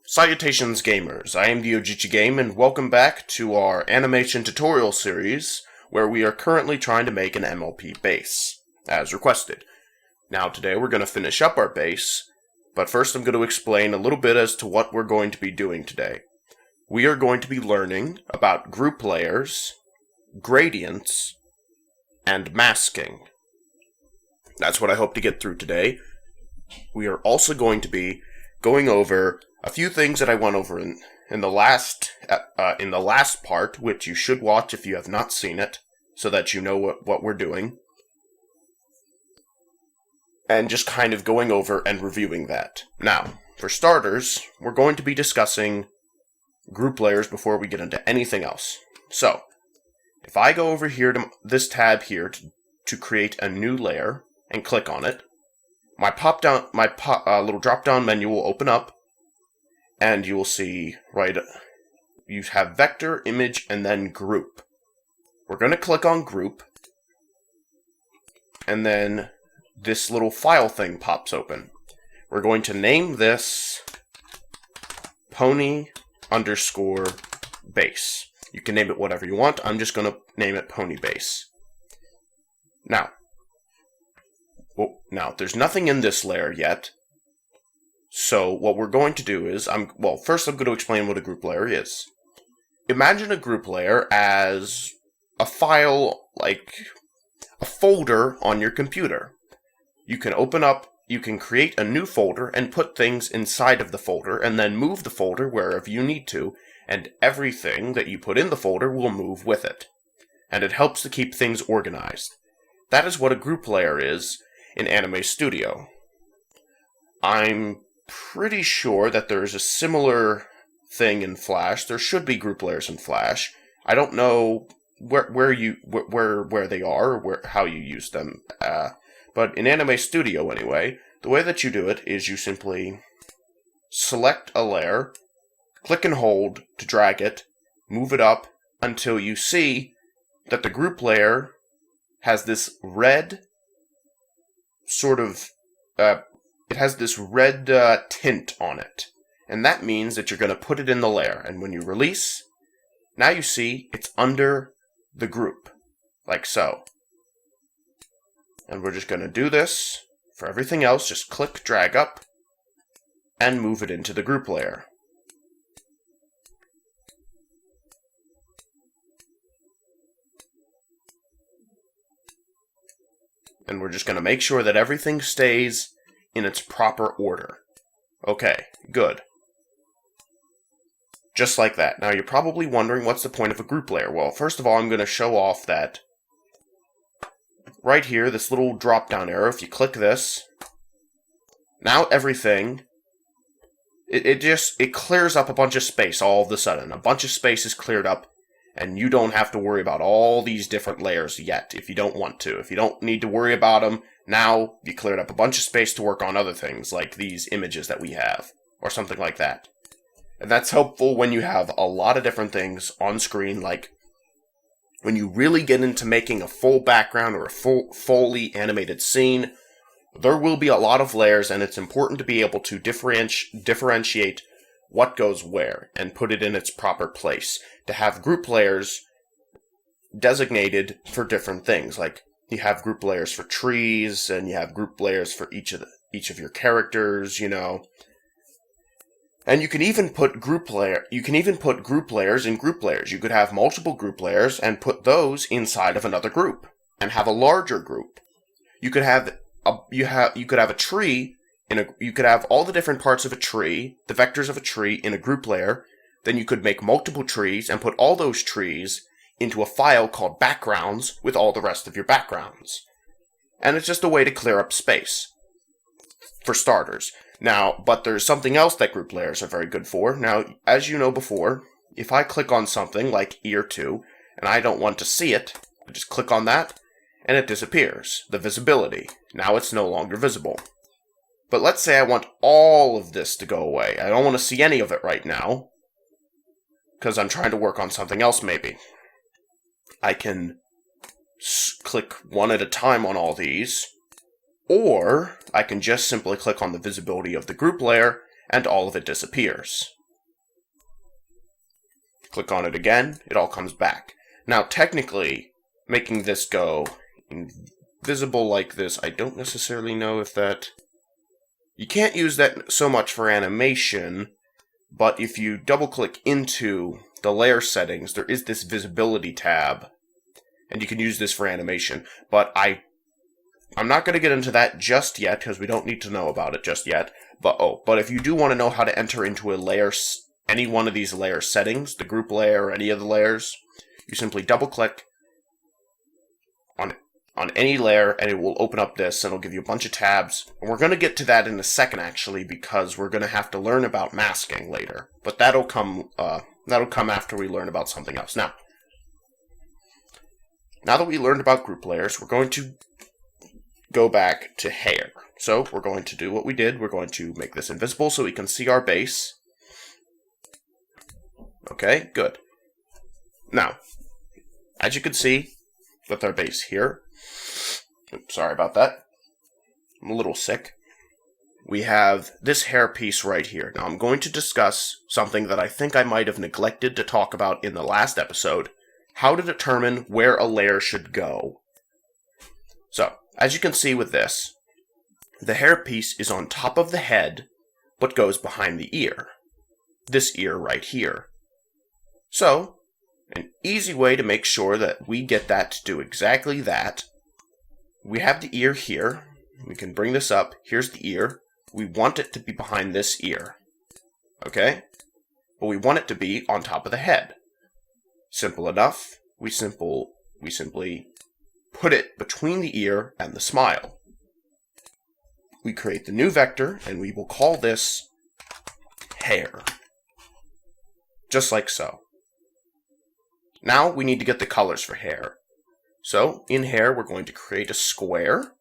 Salutations gamers, I am the OgichiGame and welcome back to our animation tutorial series where we are currently trying to make an MLP base, as requested. Now today we're going to finish up our base, but first I'm going to explain a little bit as to what we're going to be doing today. We are going to be learning about group layers, gradients, and masking. That's what I hope to get through today. We are also going to be going over a few things that I went over in the last part, which you should watch if you have not seen it, so that you know what we're doing. And just kind of going over and reviewing that. Now, for starters, we're going to be discussing group layers before we get into anything else. So, if I go over here to this tab here to create a new layer and click on it, my little drop-down menu will open up, and you will see, you have vector, image, and then group. We're going to click on group, and then this little file thing pops open. We're going to name this pony_base. You can name it whatever you want. I'm just going to name it pony base. Now, there's nothing in this layer yet. So what we're going to do is, first I'm going to explain what a group layer is. Imagine a group layer as a file, like a folder on your computer. You can create a new folder and put things inside of the folder and then move the folder wherever you need to, and everything that you put in the folder will move with it. And it helps to keep things organized. That is what a group layer is in Anime Studio. I'm pretty sure that there's a similar thing in Flash. There should be group layers in Flash. I don't know where they are or how you use them. But in Anime Studio anyway, the way that you do it is you simply select a layer, click and hold to drag it, move it up until you see that the group layer has this red tint on it. And that means that you're going to put it in the layer. And when you release, now you see it's under the group, like so. And we're just going to do this for everything else. Just click, drag up, and move it into the group layer. And we're just going to make sure that everything stays in its proper order. Okay, good. Just like that. Now you're probably wondering what's the point of a group layer. Well, first of all, I'm going to show off that right here, this little drop-down arrow, if you click this, now everything, it clears up a bunch of space all of a sudden. A bunch of space is cleared up, and you don't have to worry about all these different layers yet if you don't want to. If you don't need to worry about them, now you cleared up a bunch of space to work on other things, like these images that we have, or something like that. And that's helpful when you have a lot of different things on screen, like when you really get into making a full background or a fully animated scene. There will be a lot of layers, and it's important to be able to differentiate what goes where and put it in its proper place. To have group layers designated for different things, like you have group layers for trees, and you have group layers for each of your characters, you know. And you can even put group layers in group layers. You could have multiple group layers and put those inside of another group and have a larger group. You could have a tree you could have all the different parts of a tree, the vectors of a tree, in a group layer. Then you could make multiple trees and put all those trees into a file called backgrounds with all the rest of your backgrounds. And it's just a way to clear up space, for starters. Now, but there's something else that group layers are very good for. Now, as you know before, if I click on something like ear 2, and I don't want to see it, I just click on that, and it disappears. The visibility. Now it's no longer visible. But let's say I want all of this to go away. I don't want to see any of it right now, because I'm trying to work on something else maybe. I can click one at a time on all these, or I can just simply click on the visibility of the group layer and all of it disappears. Click on it again, it all comes back. Now, technically, making this go invisible like this, I don't necessarily know if that... You can't use that so much for animation, but if you double-click into the layer settings, there is this visibility tab, and you can use this for animation. But I'm not going to get into that just yet, because we don't need to know about it just yet. But if you do want to know how to enter into a layer, any one of these layer settings, the group layer or any of the layers, you simply double-click on any layer, and it will open up this, and it'll give you a bunch of tabs. And we're going to get to that in a second, actually, because we're going to have to learn about masking later. But that'll come after we learn about something else. Now that we learned about group layers, we're going to go back to hair. So we're going to do what we did. We're going to make this invisible so we can see our base. Okay, good. Now, as you can see with our base here, oops, sorry about that, I'm a little sick. We have this hair piece right here. Now I'm going to discuss something that I think I might have neglected to talk about in the last episode, how to determine where a layer should go. So, as you can see with this, the hair piece is on top of the head, but goes behind the ear. This ear right here. So, an easy way to make sure that we get that to do exactly that, we have the ear here. We can bring this up. Here's the ear. We want it to be behind this ear. Okay? But we want it to be on top of the head. Simple enough. We simply put it between the ear and the smile. We create the new vector, and we will call this hair. Just like so. Now we need to get the colors for hair. So, in hair, we're going to create a square.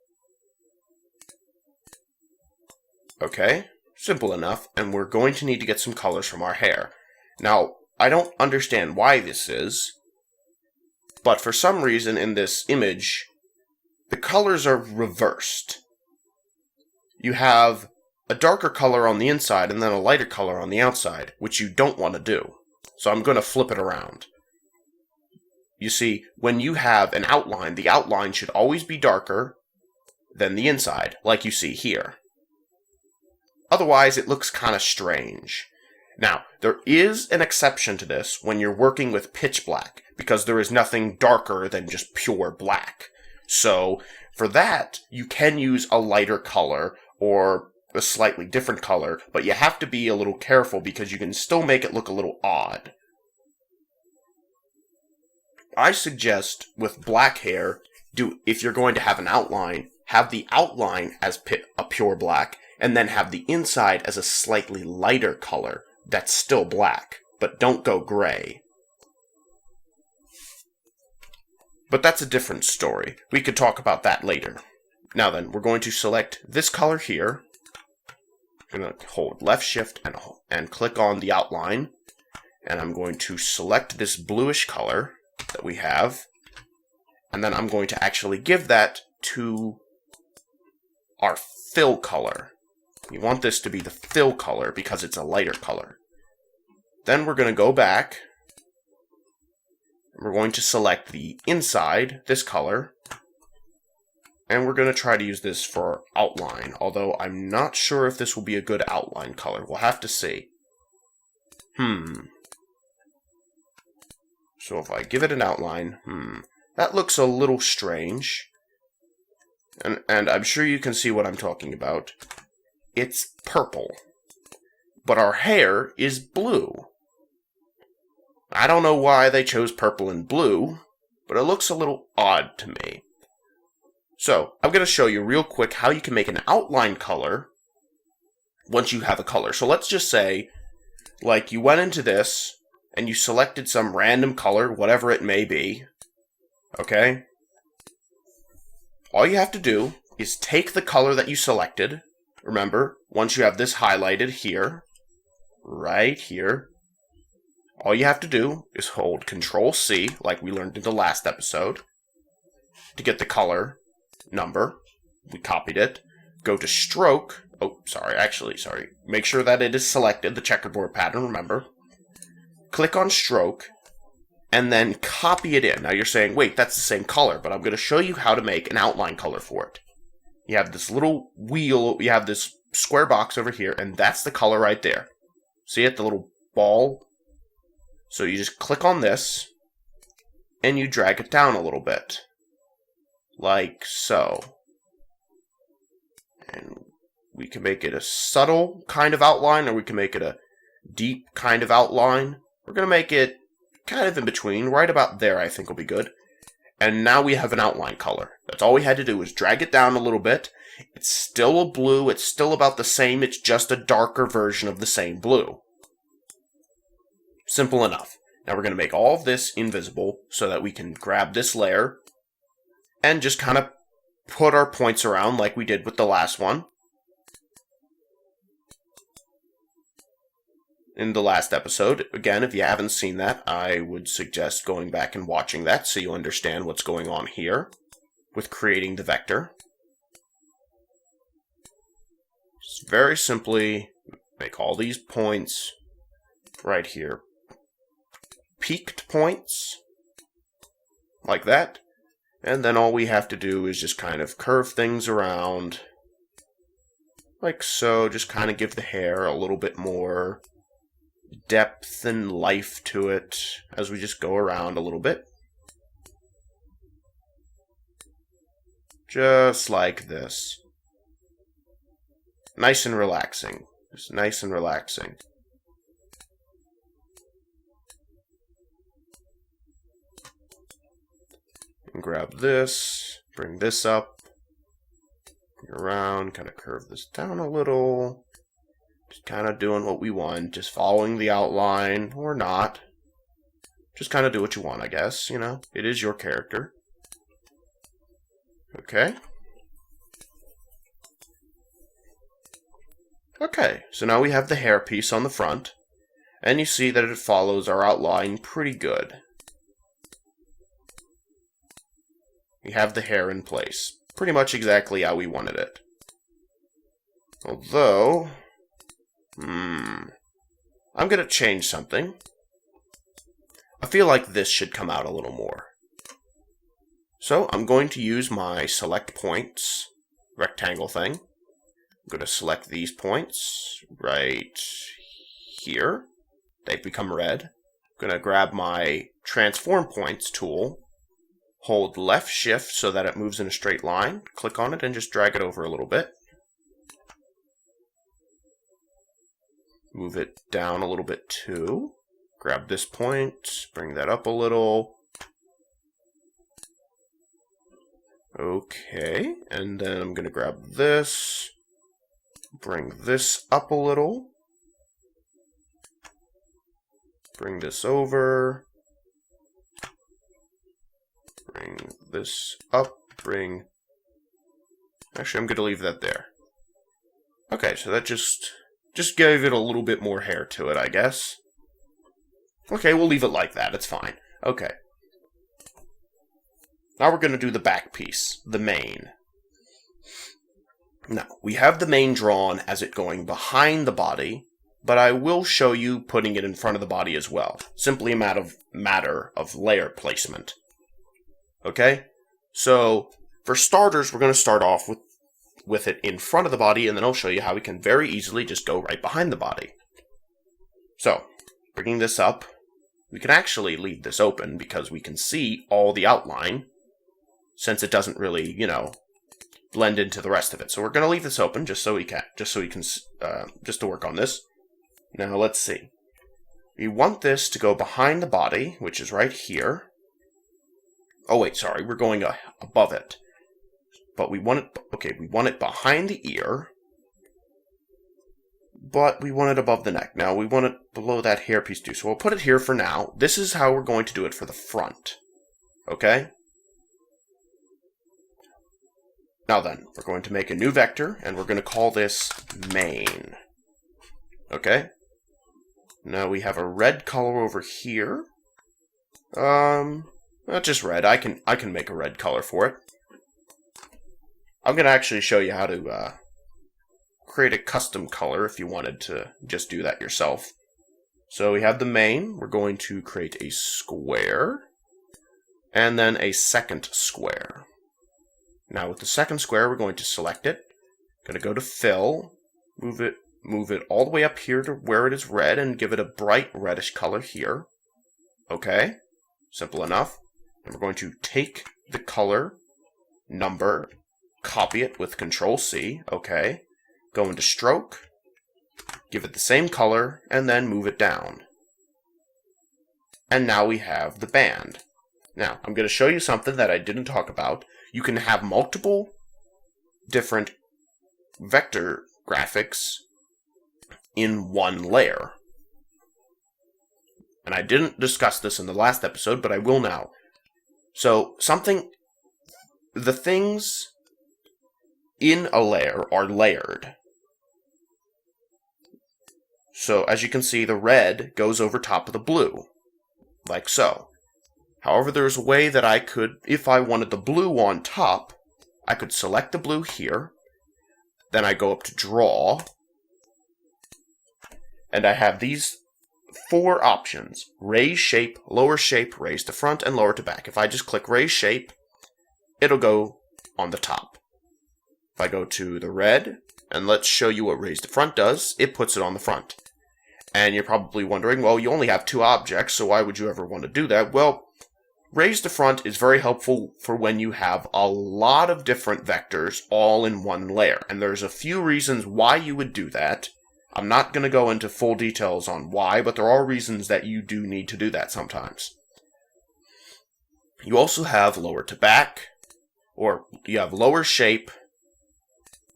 Okay, simple enough, and we're going to need to get some colors from our hair. Now, I don't understand why this is, but for some reason in this image, the colors are reversed. You have a darker color on the inside and then a lighter color on the outside, which you don't want to do. So I'm going to flip it around. You see, when you have an outline, the outline should always be darker than the inside, like you see here. Otherwise, it looks kind of strange. Now, there is an exception to this when you're working with pitch black, because there is nothing darker than just pure black. So, for that, you can use a lighter color or a slightly different color, but you have to be a little careful because you can still make it look a little odd. I suggest with black hair, if you're going to have an outline, have the outline as a pure black, and then have the inside as a slightly lighter color that's still black, but don't go gray. But that's a different story. We could talk about that later. Now then, we're going to select this color here. I'm going to hold left shift and click on the outline. And I'm going to select this bluish color that we have. And then I'm going to actually give that to our fill color. We want this to be the fill color because it's a lighter color. Then we're going to go back. We're going to select the inside, this color. And we're going to try to use this for outline, although I'm not sure if this will be a good outline color. We'll have to see. So if I give it an outline, that looks a little strange. And I'm sure you can see what I'm talking about. It's purple. But our hair is blue. I don't know why they chose purple and blue, but it looks a little odd to me. So, I'm going to show you real quick how you can make an outline color once you have a color. So let's just say, like, you went into this, and you selected some random color, whatever it may be, okay? All you have to do is take the color that you selected. Remember, once you have this highlighted here, right here, all you have to do is hold Control-C, like we learned in the last episode, to get the color number. We copied it. Go to Stroke. Oh, sorry. Make sure that it is selected, the checkerboard pattern, remember. click on stroke, and then copy it in. Now you're saying, wait, that's the same color, but I'm going to show you how to make an outline color for it. You have this little wheel, you have this square box over here, and that's the color right there. See it, the little ball? So you just click on this, and you drag it down a little bit. Like so. And we can make it a subtle kind of outline, or we can make it a deep kind of outline. We're going to make it kind of in between, right about there I think will be good. And now we have an outline color. That's all we had to do was drag it down a little bit. It's still a blue, it's still about the same, it's just a darker version of the same blue. Simple enough. Now we're going to make all of this invisible so that we can grab this layer and just kind of put our points around like we did with the last one. In the last episode. Again, if you haven't seen that, I would suggest going back and watching that so you understand what's going on here with creating the vector. Just very simply make all these points right here peaked points like that, and then all we have to do is just kind of curve things around like so, just kind of give the hair a little bit more depth and life to it as we just go around a little bit. Just like this. Nice and relaxing. Just nice and relaxing. And grab this, bring this up, bring around, kind of curve this down a little. Just kind of doing what we want, just following the outline, or not. Just kind of do what you want, I guess, you know. It is your character. Okay. Okay, so now we have the hair piece on the front, and you see that it follows our outline pretty good. We have the hair in place, pretty much exactly how we wanted it. Although, I'm going to change something. I feel like this should come out a little more. So I'm going to use my select points rectangle thing. I'm going to select these points right here. They've become red. I'm going to grab my transform points tool, hold left shift so that it moves in a straight line, click on it and just drag it over a little bit. Move it down a little bit too. Grab this point, bring that up a little. Okay, and then I'm going to grab this, bring this up a little. Bring this over. Bring this up, Actually, I'm going to leave that there. Okay, so that just gave it a little bit more hair to it, I guess. Okay, we'll leave it like that. It's fine. Okay. Now we're going to do the back piece, the mane. Now, we have the mane drawn as it going behind the body, but I will show you putting it in front of the body as well. Simply a matter of layer placement. Okay? So, for starters, we're going to start off with it in front of the body, and then I'll show you how we can very easily just go right behind the body. So, bringing this up, we can actually leave this open because we can see all the outline, since it doesn't really, blend into the rest of it. So we're going to leave this open just to work on this. Now let's see. We want this to go behind the body, which is right here. Oh wait, sorry, we're going above it. But we want it behind the ear, but we want it above the neck. Now we want it below that hairpiece too, so we'll put it here for now. This is how we're going to do it for the front. Okay? Now then, we're going to make a new vector, and we're going to call this mane. Okay? Now we have a red color over here. Not just red. I can make a red color for it. I'm going to actually show you how to create a custom color if you wanted to just do that yourself. So we have the main. We're going to create a square, and then a second square. Now with the second square, we're going to select it. Going to go to fill, move it all the way up here to where it is red, and give it a bright reddish color here. Okay, simple enough. And we're going to take the color number, copy it with Control-C, okay. Go into stroke, give it the same color, and then move it down. And now we have the band. Now, I'm going to show you something that I didn't talk about. You can have multiple different vector graphics in one layer. And I didn't discuss this in the last episode, but I will now. So, the things in a layer are layered. So, as you can see, the red goes over top of the blue, like so. However, there's a way that I could, if I wanted the blue on top, I could select the blue here, then I go up to Draw, and I have these 4 options: raise shape, lower shape, raise to front, and lower to back. If I just click raise shape, it'll go on the top. If I go to the red, and let's show you what raise to front does, it puts it on the front. And you're probably wondering, well, you only have 2 objects, so why would you ever want to do that? Well, raise to front is very helpful for when you have a lot of different vectors all in one layer. And there's a few reasons why you would do that. I'm not going to go into full details on why, but there are reasons that you do need to do that sometimes. You also have lower to back, or you have lower shape,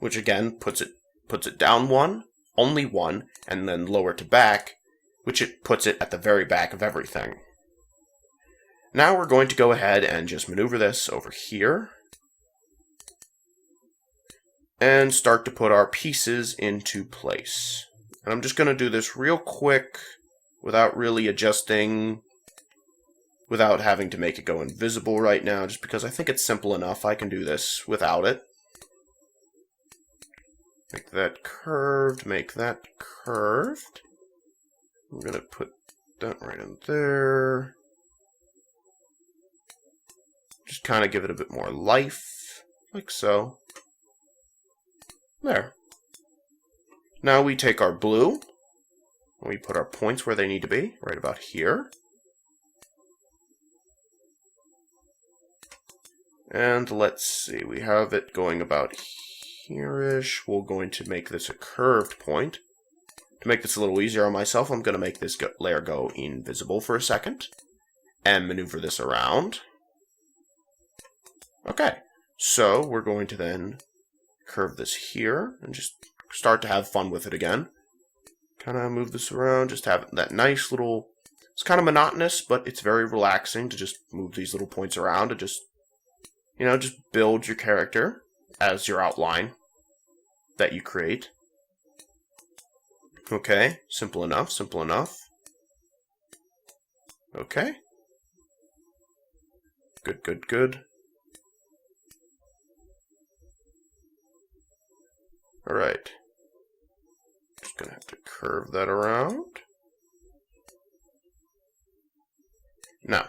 which again puts it down 1, only 1, and then lower to back, which it puts it at the very back of everything. Now we're going to go ahead and just maneuver this over here and start to put our pieces into place. And I'm just going to do this real quick without really adjusting, without having to make it go invisible right now, just because I think it's simple enough. I can do this without it. Make that curved, make that curved. I'm going to put that right in there. Just kind of give it a bit more life, like so. There. Now we take our blue, and we put our points where they need to be, right about here. And let's see, we have it going about here-ish. We're going to make this a curved point. To make this a little easier on myself, I'm going to make this layer go invisible for a second, and maneuver this around. Okay, so we're going to then curve this here and just start to have fun with it again. Kind of move this around, just have that nice little, it's kind of monotonous, but it's very relaxing to just move these little points around and just, you know, just build your character as your outline that you create. Okay, simple enough, simple enough. Okay. Good, good, good. Alright. Just gonna have to curve that around. Now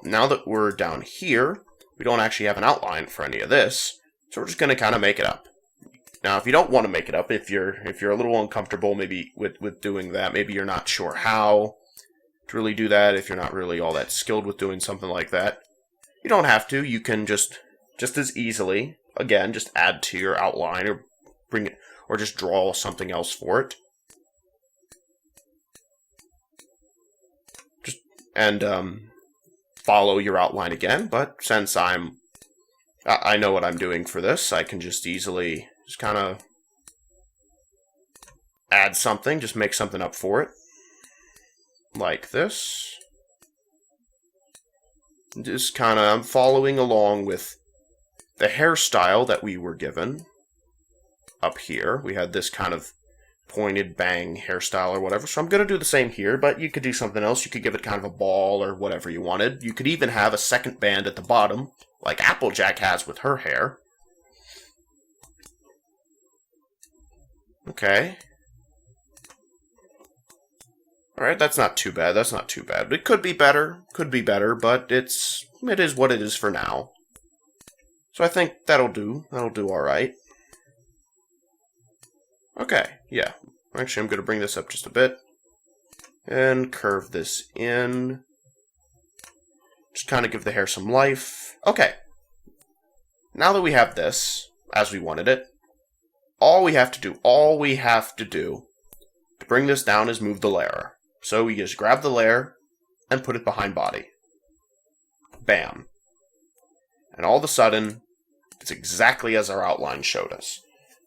that we're down here, we don't actually have an outline for any of this, so we're just gonna kind of make it up. Now, if you don't want to make it up, if you're a little uncomfortable maybe with doing that, maybe you're not sure how to really do that, if you're not really all that skilled with doing something like that, you don't have to. You can just as easily, again, just add to your outline or bring it, or just draw something else for it. Just follow your outline again, but since I know what I'm doing for this, I can just easily just kind of add something, just make something up for it. Like this. Just kind of, I'm following along with the hairstyle that we were given. Up here, we had this kind of pointed bang hairstyle or whatever, so I'm going to do the same here, but you could do something else. You could give it kind of a ball or whatever you wanted. You could even have a second band at the bottom, like Applejack has with her hair. Okay. Alright, that's not too bad. That's not too bad. It could be better. Could be better, but it is what it is for now. So I think that'll do. That'll do alright. Okay, yeah. Actually, I'm going to bring this up just a bit. And curve this in. Just kind of give the hair some life. Okay. Now that we have this, as we wanted it, all we have to do to bring this down is move the layer. So we just grab the layer and put it behind body. Bam. And all of a sudden, it's exactly as our outline showed us.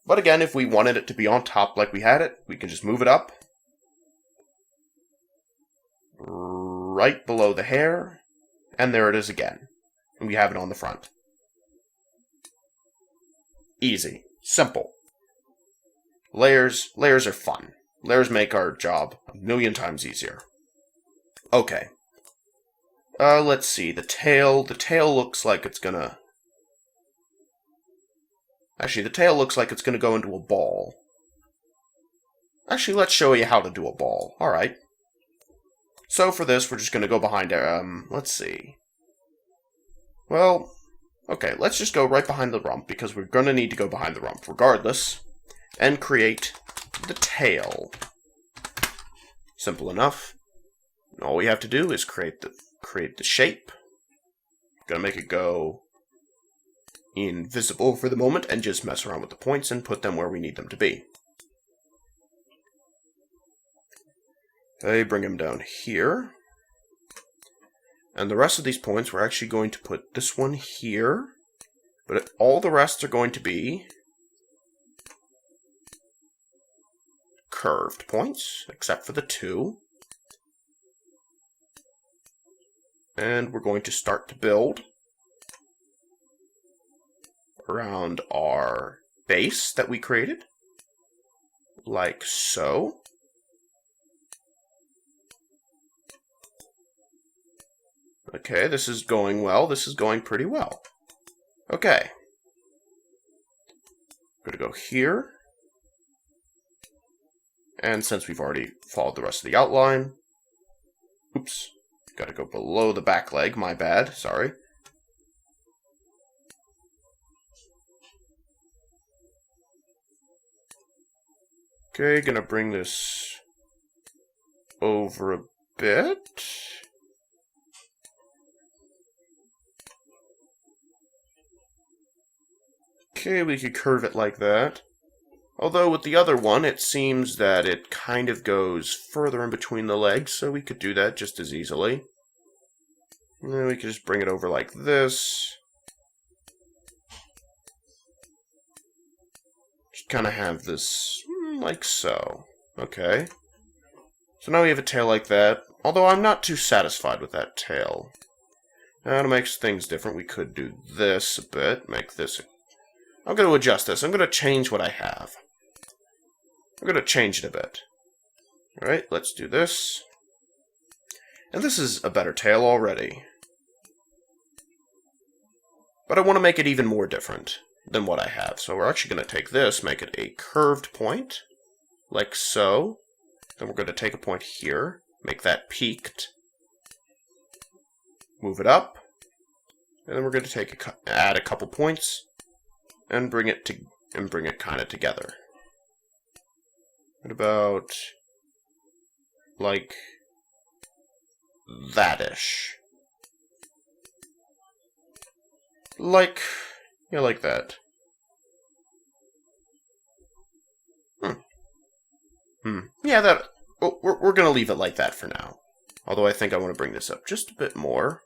But again, if we wanted it to be on top like we had it, we can just move it up. Right below the hair. And there it is again. And we have it on the front. Easy. Simple. Layers are fun. Layers make our job a million times easier. Okay. Let's see. The tail looks like it's gonna... Actually, the tail looks like it's gonna go into a ball. Actually, let's show you how to do a ball. Alright. So for this, we're just gonna go behind let's see. Well, okay, let's just go right behind the rump, because we're gonna need to go behind the rump regardless, and create the tail. Simple enough. And all we have to do is create the shape. Gonna make it go invisible for the moment and just mess around with the points and put them where we need them to be. Okay, bring them down here. And the rest of these points, we're actually going to put this one here. But all the rest are going to be curved points, except for the two. And we're going to start to build around our base that we created, like so. Okay, this is going well. This is going pretty well. Okay. I'm going to go here. And since we've already followed the rest of the outline, oops, got to go below the back leg, my bad, sorry. Okay, gonna bring this over a bit. Okay, we could curve it like that. Although with the other one, it seems that it kind of goes further in between the legs, so we could do that just as easily. And then we could just bring it over like this. Just kind of have this like so. Okay. So now we have a tail like that, although I'm not too satisfied with that tail. Now to make things different, we could do this a bit, make this... I'm going to adjust this. I'm going to change what I have. I'm going to change it a bit. Alright, let's do this. And this is a better tail already. But I want to make it even more different than what I have. So we're actually going to take this, make it a curved point, like so. Then we're going to take a point here, make that peaked. Move it up. And then we're going to add a couple points and bring it kind of together. What about like that-ish? Like, yeah, like that. Yeah, that. Oh, we're gonna leave it like that for now. Although I think I want to bring this up just a bit more.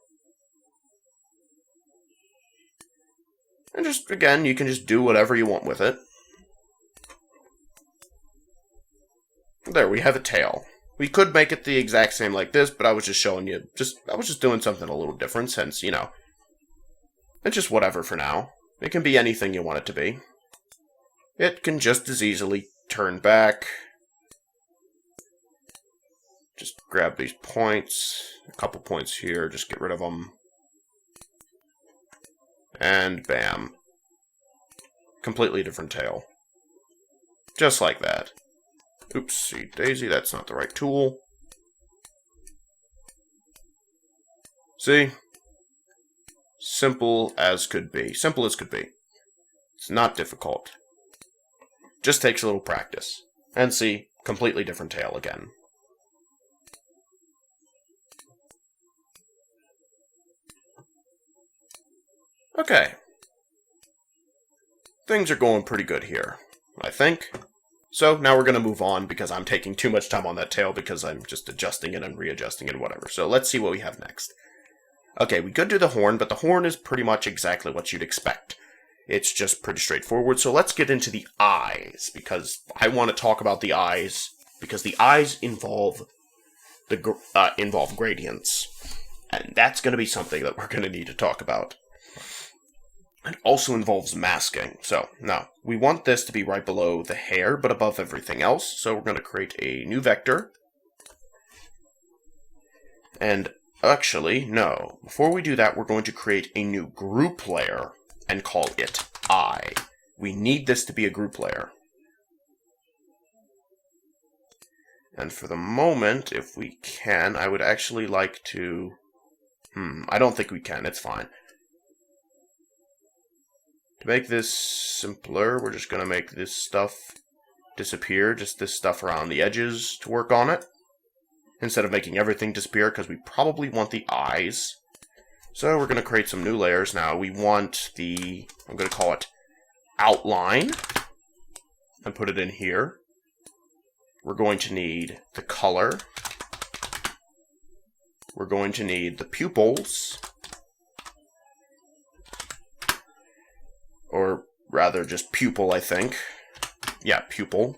And just, again, you can just do whatever you want with it. There, we have a tail. We could make it the exact same like this, but I was just showing you, I was just doing something a little different since, you know, it's just whatever for now. It can be anything you want it to be. It can just as easily turn back. Just grab these points, a couple points here, just get rid of them. And bam. Completely different tail. Just like that. Oopsie daisy, that's not the right tool. See? Simple as could be. Simple as could be. It's not difficult. Just takes a little practice. And see, completely different tail again. Okay. Things are going pretty good here, I think. So now we're going to move on because I'm taking too much time on that tail because I'm just adjusting it and readjusting it and whatever. So let's see what we have next. Okay, we could do the horn, but the horn is pretty much exactly what you'd expect. It's just pretty straightforward. So let's get into the eyes because I want to talk about the eyes because the eyes involve gradients. And that's going to be something that we're going to need to talk about. It also involves masking. So, now, we want this to be right below the hair, but above everything else. So we're going to create a new vector. And actually, no. Before we do that, we're going to create a new group layer and call it eye. We need this to be a group layer. And for the moment, if we can, I would actually like to... I don't think we can. It's fine. To make this simpler, we're just going to make this stuff disappear, just this stuff around the edges to work on it, instead of making everything disappear, because we probably want the eyes. So we're going to create some new layers now. We want the, I'm going to call it outline, and put it in here. We're going to need the color. We're going to need the pupils. Or rather, just pupil, I think. Yeah, pupil.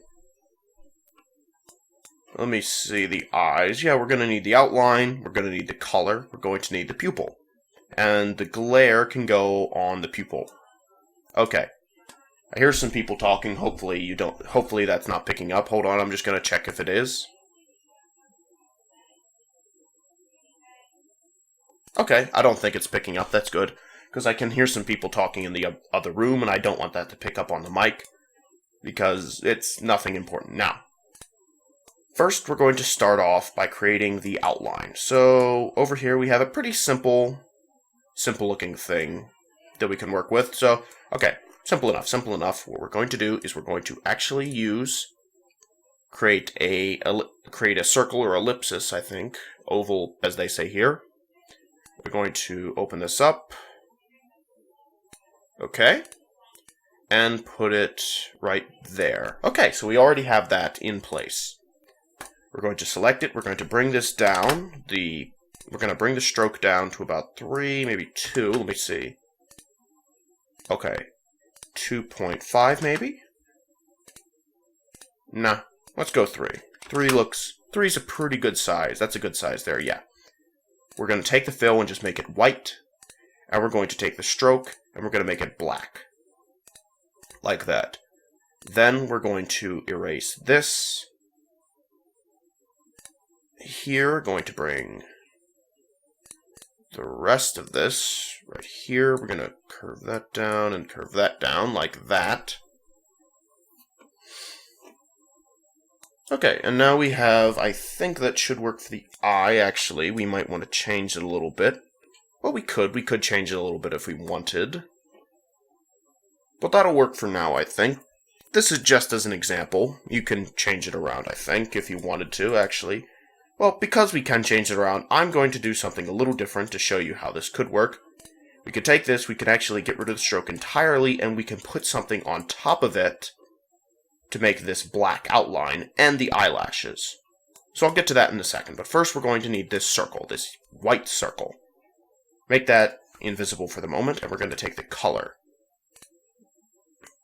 Let me see the eyes. Yeah, we're going to need the outline. We're going to need the color. We're going to need the pupil. And the glare can go on the pupil. Okay. I hear some people talking. Hopefully that's not picking up. Hold on, I'm just going to check if it is. Okay, I don't think it's picking up. That's good. Because I can hear some people talking in the other room, and I don't want that to pick up on the mic, because it's nothing important. Now, first we're going to start off by creating the outline. So, over here we have a pretty simple looking thing that we can work with. So, okay, simple enough. What we're going to do is we're going to actually create a circle or ellipsis, I think, oval, as they say here. We're going to open this up. Okay, and put it right there. Okay, so we already have that in place. We're going to select it. We're going to bring this down. We're going to bring the stroke down to about 3, maybe 2. Let me see. Okay, 2.5 maybe? Nah, let's go 3. 3 is a pretty good size. That's a good size there, yeah. We're going to take the fill and just make it white. And we're going to take the stroke and we're going to make it black. Like that. Then we're going to erase this. Here, we're going to bring the rest of this right here. We're going to curve that down and curve that down like that. Okay, and now we have, I think that should work for the eye, actually. We might want to change it a little bit. Well, we could change it a little bit if we wanted. But that'll work for now, I think. This is just as an example. You can change it around, I think, if you wanted to, actually. Well, because we can change it around, I'm going to do something a little different to show you how this could work. We could take this, we could actually get rid of the stroke entirely, and we can put something on top of it to make this black outline and the eyelashes. So I'll get to that in a second, but first we're going to need this circle, this white circle. Make that invisible for the moment, and we're going to take the color.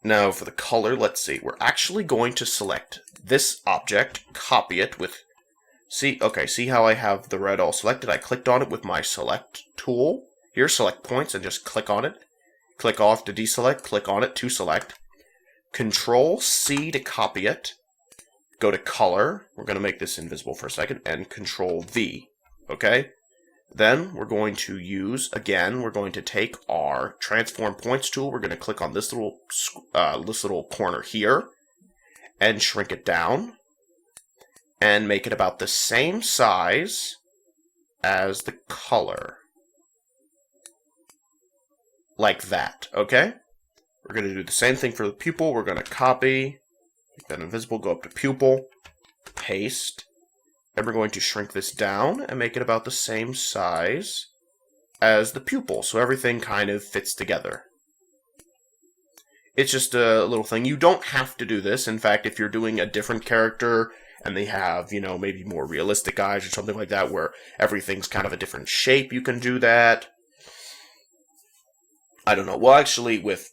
Now for the color, let's see, we're actually going to select this object, copy it with, see how I have the red all selected? I clicked on it with my select tool. Here, select points and just click on it. Click off to deselect, click on it to select. Control C to copy it. Go to color, we're going to make this invisible for a second, and Control V, okay? Then we're going to use, again, we're going to take our transform points tool. We're going to click on this little corner here and shrink it down and make it about the same size as the color. like that, okay? We're going to do the same thing for the pupil. We're going to copy, make that invisible, go up to pupil, paste, and we're going to shrink this down and make it about the same size as the pupil, so everything kind of fits together. It's just a little thing. You don't have to do this. In fact, if you're doing a different character and they have, you know, maybe more realistic eyes or something like that where everything's kind of a different shape, you can do that. I don't know. Well, actually, with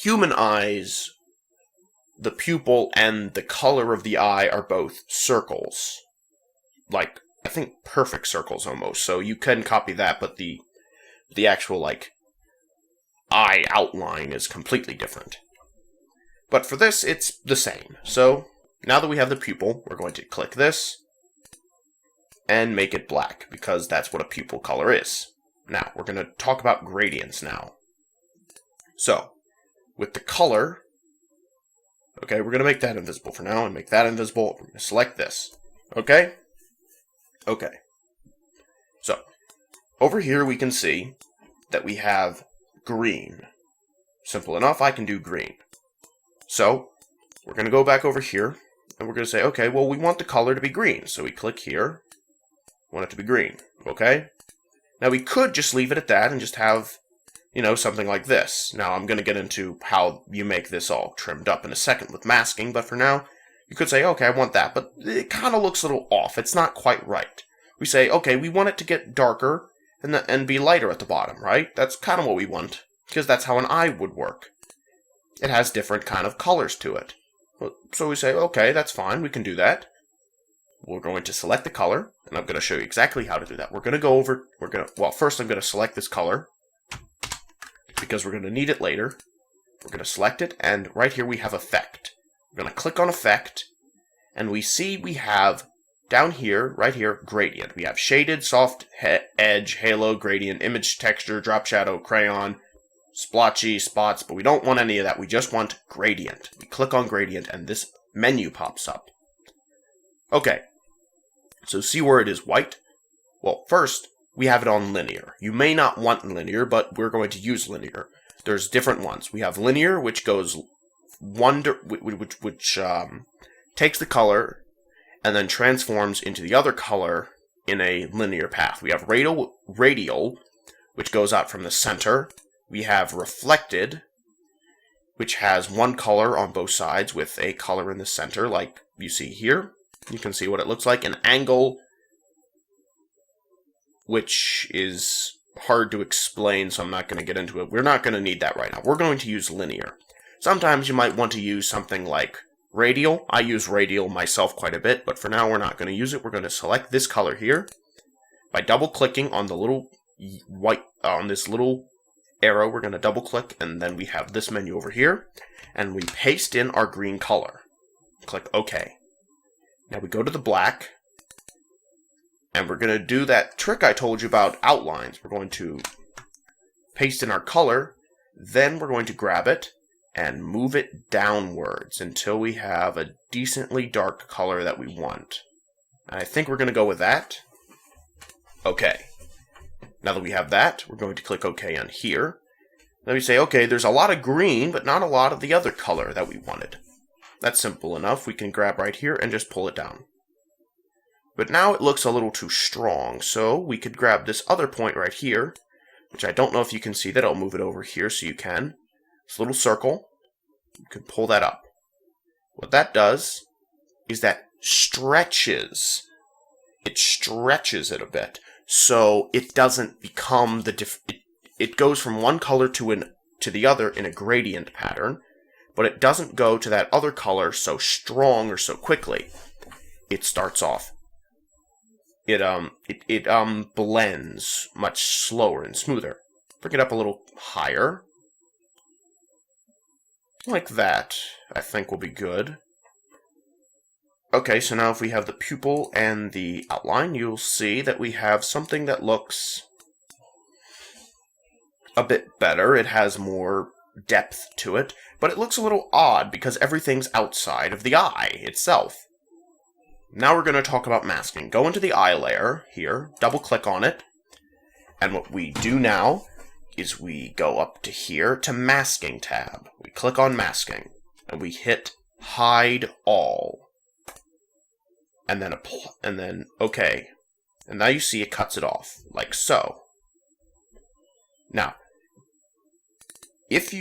human eyes, the pupil and the color of the eye are both circles. Like, I think perfect circles almost. So you can copy that, but the actual, like, eye outline is completely different. But for this, it's the same. So now that we have the pupil, we're going to click this and make it black, because that's what a pupil color is. Now, we're going to talk about gradients now. So, with the color, okay, we're going to make that invisible for now and make that invisible. We're going to select this. Okay? Okay. So, over here we can see that we have green. Simple enough, I can do green. So, we're going to go back over here, and we're going to say, okay, well, we want the color to be green. So we click here, want it to be green, okay? Now, we could just leave it at that and just have, you know, something like this. Now, I'm going to get into how you make this all trimmed up in a second with masking, but for now, you could say, okay, I want that, but it kind of looks a little off. It's not quite right. We say, okay, we want it to get darker and be lighter at the bottom, right? That's kind of what we want, because that's how an eye would work. It has different kind of colors to it. So we say, okay, that's fine, we can do that. We're going to select the color, and I'm going to show you exactly how to do that. We're going to go over, well, first I'm going to select this color, because we're going to need it later. We're going to select it, and right here we have Effect. We're going to click on Effect, and we see we have down here, right here, Gradient. We have Shaded, Soft Edge, Halo, Gradient, Image Texture, Drop Shadow, Crayon, Splotchy, Spots, but we don't want any of that. We just want Gradient. We click on Gradient, and this menu pops up. Okay, so see where it is white? Well, first, we have it on linear. You may not want linear, but we're going to use linear. There's different ones. We have linear, which goes which takes the color and then transforms into the other color in a linear path. We have radial, which goes out from the center. We have reflected, which has one color on both sides with a color in the center, like you see here. You can see what it looks like. An angle, which is hard to explain, so I'm not going to get into it. We're not going to need that right now. We're going to use linear. Sometimes you might want to use something like radial. I use radial myself quite a bit, but for now we're not going to use it. We're going to select this color here by double-clicking on the little white, on this little arrow. We're going to double-click, and then we have this menu over here, and we paste in our green color. Click OK. Now we go to the black, and we're going to do that trick I told you about outlines. We're going to paste in our color, then we're going to grab it and move it downwards until we have a decently dark color that we want. And I think we're going to go with that. Okay. Now that we have that, we're going to click OK on here. Then we say, okay, there's a lot of green, but not a lot of the other color that we wanted. That's simple enough. We can grab right here and just pull it down. But now it looks a little too strong, so we could grab this other point right here, which I don't know if you can see that. I'll move it over here so you can. This little circle, you can pull that up. What that does is that stretches. It stretches it a bit, so it doesn't become it goes from one color to the other in a gradient pattern, but it doesn't go to that other color so strong or so quickly. It starts off. It blends much slower and smoother. Bring it up a little higher. Like that, I think will be good. Okay, so now if we have the pupil and the outline, you'll see that we have something that looks a bit better. It has more depth to it, but it looks a little odd because everything's outside of the eye itself. Now we're going to talk about masking. Go into the eye layer here, double click on it, and what we do now is we go up to here to Masking tab. We click on Masking, and we hit Hide All. And then OK. And now you see it cuts it off, like so. Now, if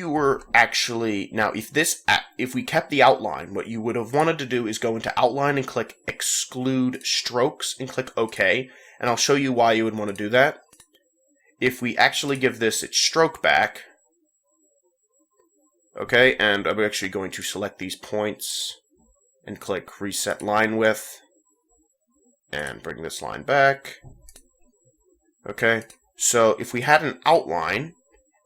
we kept the outline, what you would have wanted to do is go into Outline and click Exclude Strokes and click OK. And I'll show you why you would want to do that. If we actually give this its stroke back, okay, and I'm actually going to select these points and click Reset Line Width and bring this line back. Okay, so if we had an outline,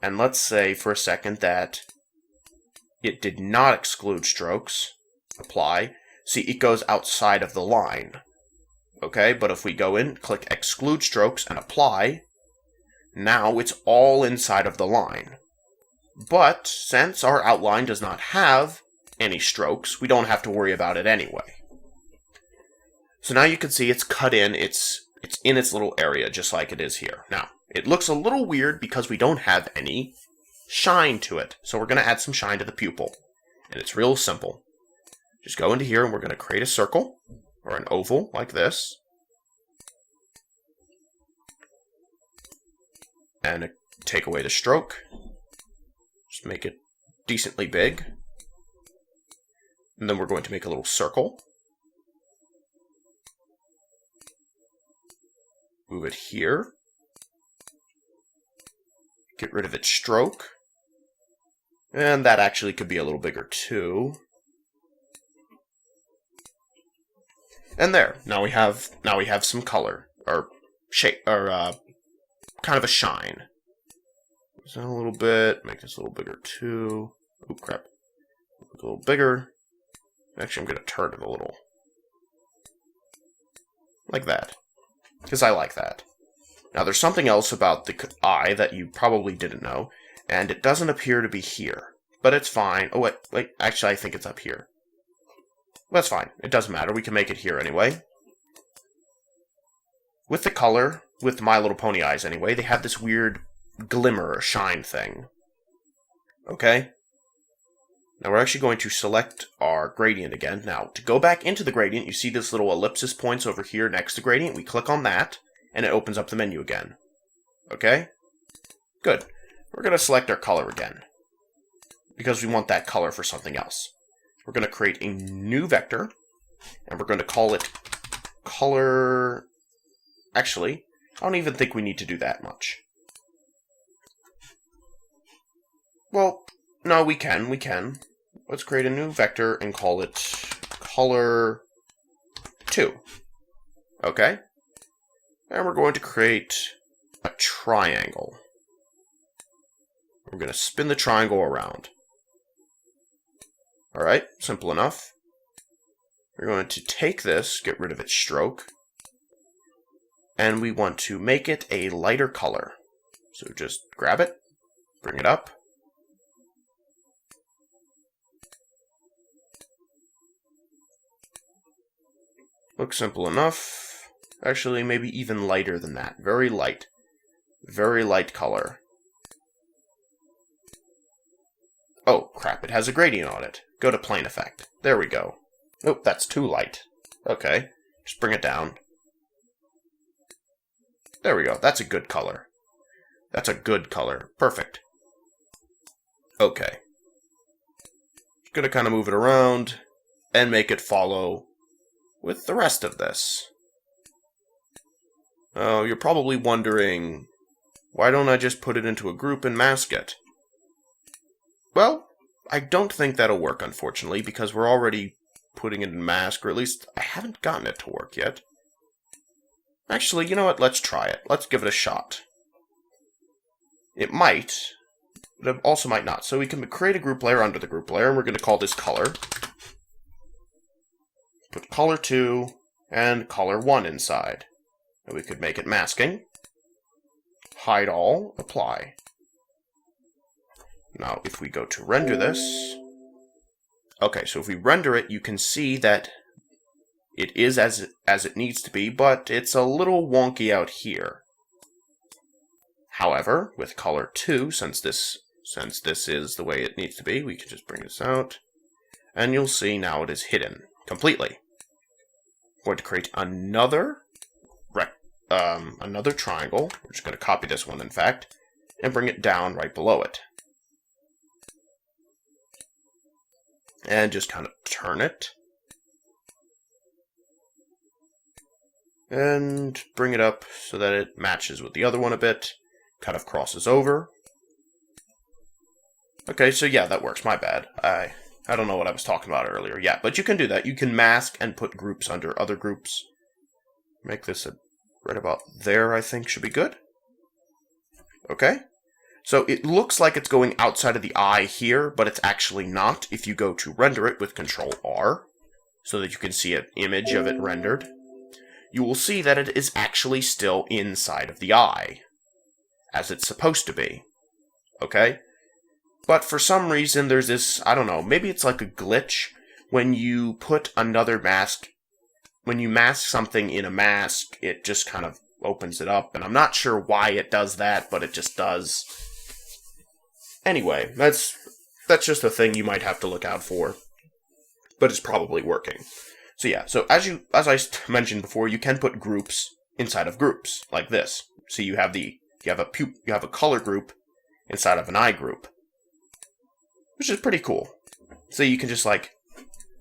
and let's say for a second that it did not exclude strokes, apply, see it goes outside of the line. Okay, but if we go in, click Exclude Strokes and apply, now it's all inside of the line. But since our outline does not have any strokes, we don't have to worry about it anyway. So now you can see it's cut in, it's in its little area just like it is here. Now, it looks a little weird because we don't have any shine to it. So we're going to add some shine to the pupil. And it's real simple. Just go into here and we're going to create a circle or an oval like this. And take away the stroke. Just make it decently big. And then we're going to make a little circle. Move it here. Get rid of its stroke. And that actually could be a little bigger too. And there. Now we have some color or shape or kind of a shine. So a little bit, make this a little bigger too. Oh crap. A little bigger. Actually, I'm going to turn it a little. Like that. Because I like that. Now there's something else about the eye that you probably didn't know, and it doesn't appear to be here. But it's fine. Oh wait, actually I think it's up here. That's fine. It doesn't matter. We can make it here anyway. With the color, with My Little Pony eyes anyway, they have this weird glimmer or shine thing. Okay? Now we're actually going to select our gradient again. Now, to go back into the gradient, you see this little ellipsis points over here next to gradient. We click on that, and it opens up the menu again. Okay? Good. We're going to select our color again, because we want that color for something else. We're going to create a new vector, and we're going to call it color... Actually, I don't even think we need to do that much. Well, no, we can. Let's create a new vector and call it color 2. Okay? And we're going to create a triangle. We're going to spin the triangle around. Alright, simple enough. We're going to take this, get rid of its stroke, and we want to make it a lighter color. So just grab it, bring it up. Looks simple enough. Actually, maybe even lighter than that. Very light. Very light color. Oh, crap, it has a gradient on it. Go to Plane Effect. There we go. Oh, that's too light. Okay, just bring it down. There we go. That's a good color. That's a good color. Perfect. Okay. Just gonna kind of move it around and make it follow with the rest of this. Oh, you're probably wondering, why don't I just put it into a group and mask it? Well, I don't think that'll work, unfortunately, because we're already putting it in mask, or at least I haven't gotten it to work yet. Actually, you know what? Let's try it. Let's give it a shot. It might, but it also might not. So we can create a group layer under the group layer, and we're going to call this color. Put color 2 and color 1 inside. And we could make it masking. Hide all, apply. Now, if we go to render this... Okay, so if we render it, you can see that it is as it needs to be, but it's a little wonky out here. However, with color 2, since this is the way it needs to be, we can just bring this out, and you'll see now it is hidden completely. I'm going to create another triangle. We're just going to copy this one, in fact, and bring it down right below it. And just kind of turn it. And bring it up so that it matches with the other one a bit. Kind of crosses over. Okay, so yeah, that works. My bad. I don't know what I was talking about earlier. Yeah, but you can do that. You can mask and put groups under other groups. Make this right about there, I think, should be good. Okay. So it looks like it's going outside of the eye here, but it's actually not. If you go to render it with Control R, so that you can see an image of it rendered, you will see that it is actually still inside of the eye, as it's supposed to be. Okay? But for some reason, there's this, I don't know, maybe it's like a glitch when you put another mask, when you mask something in a mask, it just kind of opens it up, and I'm not sure why it does that, but it just does. Anyway, that's just a thing you might have to look out for, but it's probably working. So yeah, so as I mentioned before, you can put groups inside of groups like this. So you have a color group inside of an eye group, which is pretty cool. So you can just like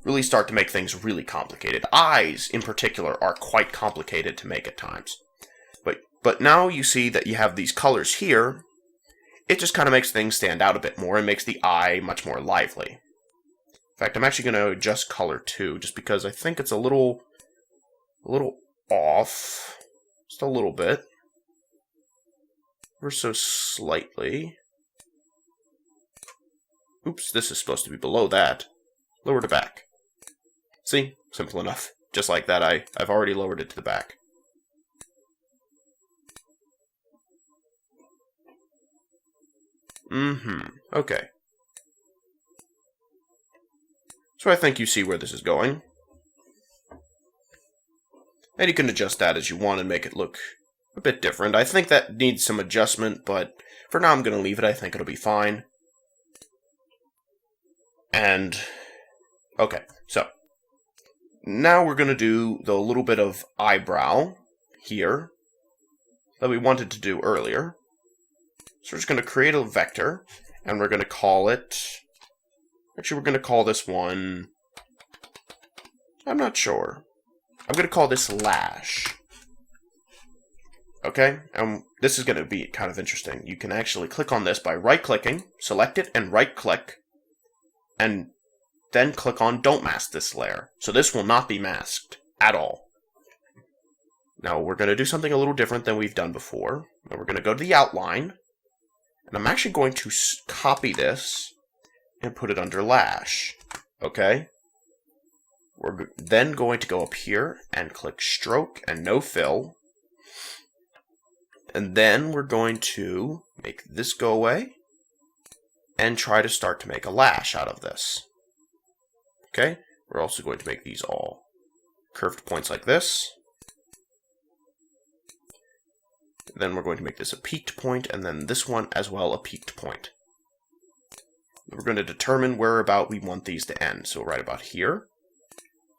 really start to make things really complicated. Eyes in particular are quite complicated to make at times. But now you see that you have these colors here. It just kind of makes things stand out a bit more and makes the eye much more lively. In fact, I'm actually going to adjust color 2, just because I think it's a little off. Just a little bit. Ever so slightly. Oops, this is supposed to be below that. Lower to back. See? Simple enough. Just like that, I've already lowered it to the back. Okay. So I think you see where this is going. And you can adjust that as you want and make it look a bit different. I think that needs some adjustment, but for now I'm going to leave it. I think it'll be fine. And, okay, so now we're going to do the little bit of eyebrow here that we wanted to do earlier. So we're just going to create a vector, and we're going to call it, actually we're going to call this one, I'm not sure. I'm going to call this lash. Okay, this is going to be kind of interesting. You can actually click on this by right-clicking, select it, and right-click, and then click on Don't Mask This Layer. So this will not be masked at all. Now we're going to do something a little different than we've done before. Now we're going to go to the outline, and I'm actually going to copy this and put it under lash. Okay? We're then going to go up here and click Stroke and No Fill. And then we're going to make this go away and try to start to make a lash out of this. Okay? We're also going to make these all curved points like this. Then we're going to make this a peaked point, and then this one as well a peaked point. We're going to determine where about we want these to end. So right about here.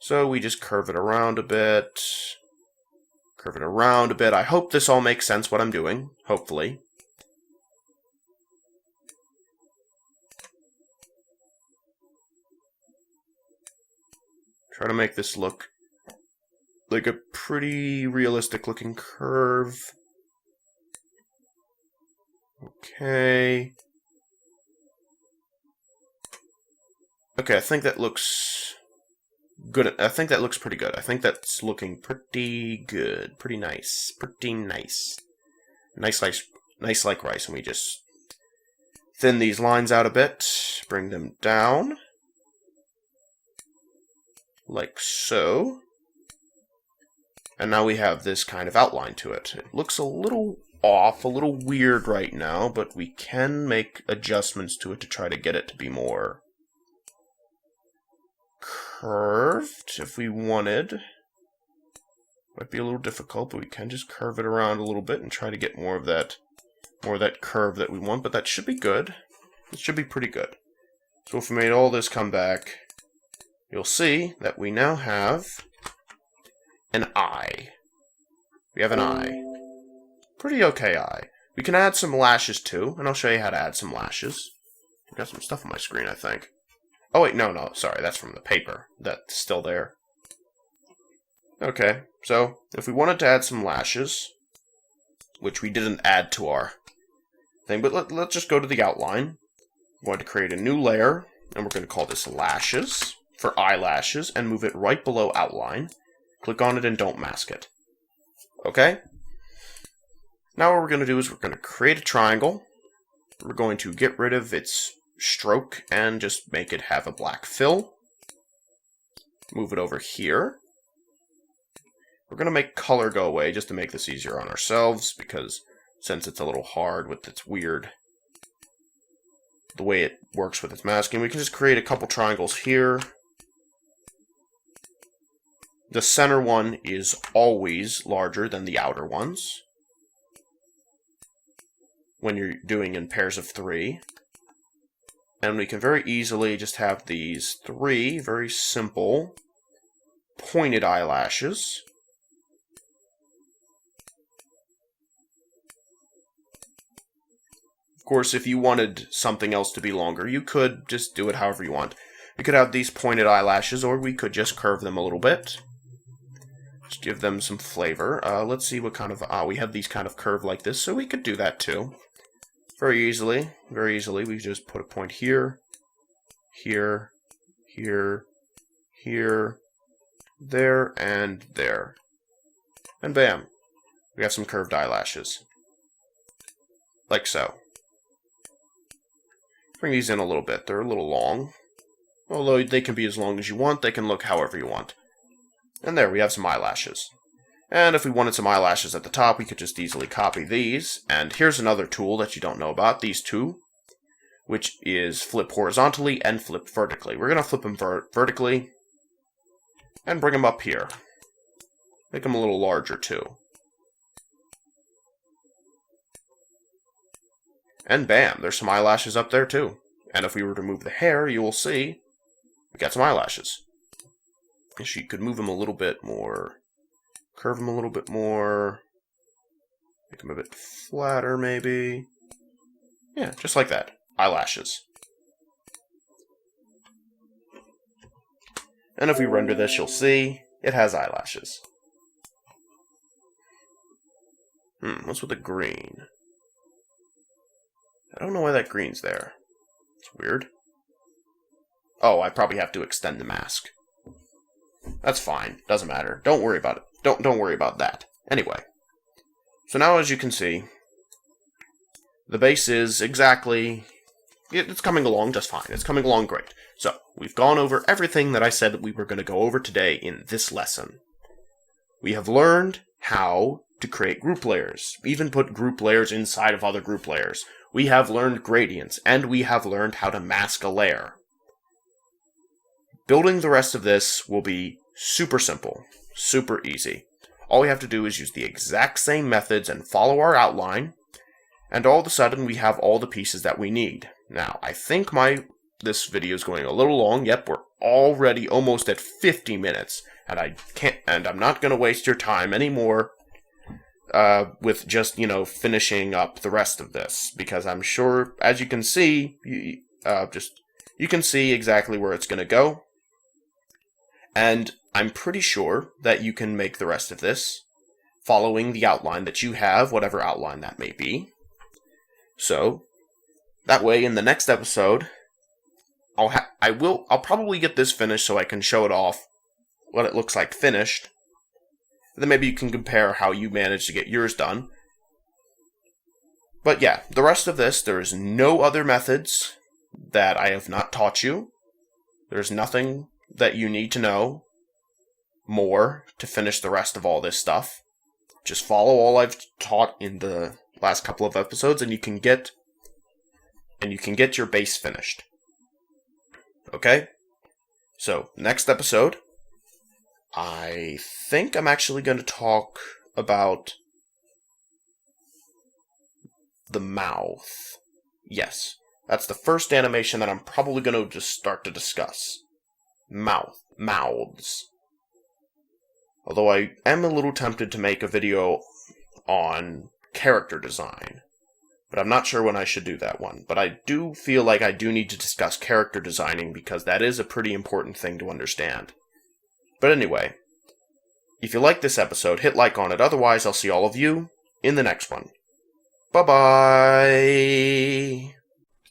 So we just curve it around a bit. Curve it around a bit. I hope this all makes sense what I'm doing. Hopefully. Try to make this look like a pretty realistic looking curve. Okay. Okay, I think that looks good. I think that looks pretty good. I think that's looking pretty good. Pretty nice. Pretty nice. Nice like rice. And we just thin these lines out a bit. Bring them down. Like so. And now we have this kind of outline to it. It looks a little off, a little weird right now, but we can make adjustments to it to try to get it to be more curved if we wanted. Might be a little difficult, but we can just curve it around a little bit and try to get more of that or that curve that we want, but that should be good. It should be pretty good. So if we made all this come back, you'll see that we now have an eye. We have an eye. Pretty okay eye. We can add some lashes too, and I'll show you how to add some lashes. I've got some stuff on my screen, I think. Oh wait, no, sorry, that's from the paper. That's still there. Okay, so if we wanted to add some lashes, which we didn't add to our thing, but let's just go to the outline. We're going to create a new layer, and we're going to call this lashes for eyelashes, and move it right below outline. Click on it and don't mask it. Okay? Now what we're going to do is we're going to create a triangle. We're going to get rid of its stroke and just make it have a black fill. Move it over here. We're going to make color go away just to make this easier on ourselves, because since it's a little hard with its weird, the way it works with its masking, we can just create a couple triangles here. The center one is always larger than the outer ones when you're doing in pairs of 3. And we can very easily just have these 3 very simple pointed eyelashes. Of course, if you wanted something else to be longer, you could just do it however you want. We could have these pointed eyelashes, or we could just curve them a little bit. Just give them some flavor. Let's see what kind of... we have these kind of curve like this, so we could do that too. Very easily. We just put a point here, here, here, here, there, and there. And bam. We have some curved eyelashes. Like so. Bring these in a little bit. They're a little long. Although they can be as long as you want, they can look however you want. And there, we have some eyelashes. And if we wanted some eyelashes at the top, we could just easily copy these. And here's another tool that you don't know about, these two, which is flip horizontally and flip vertically. We're going to flip them vertically and bring them up here. Make them a little larger too. And bam, there's some eyelashes up there too. And if we were to move the hair, you will see we got some eyelashes. So you could move them a little bit more, curve them a little bit more, make them a bit flatter maybe. Yeah, just like that. Eyelashes. And if we render this, you'll see it has eyelashes. What's with the green? I don't know why that green's there. It's weird. Oh, I probably have to extend the mask. That's fine. Doesn't matter. Don't worry about it. Don't worry about that. Anyway. So now, as you can see, the base is exactly... It's coming along just fine. It's coming along great. So, we've gone over everything that I said that we were going to go over today in this lesson. We have learned how to create group layers. Even put group layers inside of other group layers. We have learned gradients, and we have learned how to mask a layer. Building the rest of this will be super simple, super easy. All we have to do is use the exact same methods and follow our outline, and all of a sudden we have all the pieces that we need. Now, I think this video is going a little long. Yep, we're already almost at 50 minutes, and I'm not going to waste your time anymore with just, finishing up the rest of this, because I'm sure, as you can see, you can see exactly where it's going to go. And I'm pretty sure that you can make the rest of this following the outline that you have, whatever outline that may be. So, that way in the next episode, I'll probably get this finished so I can show it off, what it looks like finished. And then maybe you can compare how you managed to get yours done. But yeah, the rest of this, there's no other methods that I have not taught you. There's nothing that you need to know more to finish the rest of all this stuff. Just follow all I've taught in the last couple of episodes, and you can get your base finished. Okay? So, next episode, I think I'm actually going to talk about the mouth. Yes, that's the first animation that I'm probably going to just start to discuss. Mouths. Although I am a little tempted to make a video on character design, but I'm not sure when I should do that one. But I do feel like I do need to discuss character designing because that is a pretty important thing to understand. But anyway, if you like this episode, hit like on it. Otherwise, I'll see all of you in the next one. Bye-bye!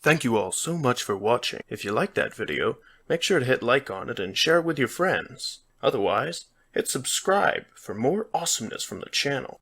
Thank you all so much for watching. If you liked that video, make sure to hit like on it and share it with your friends. Otherwise, hit subscribe for more awesomeness from the channel.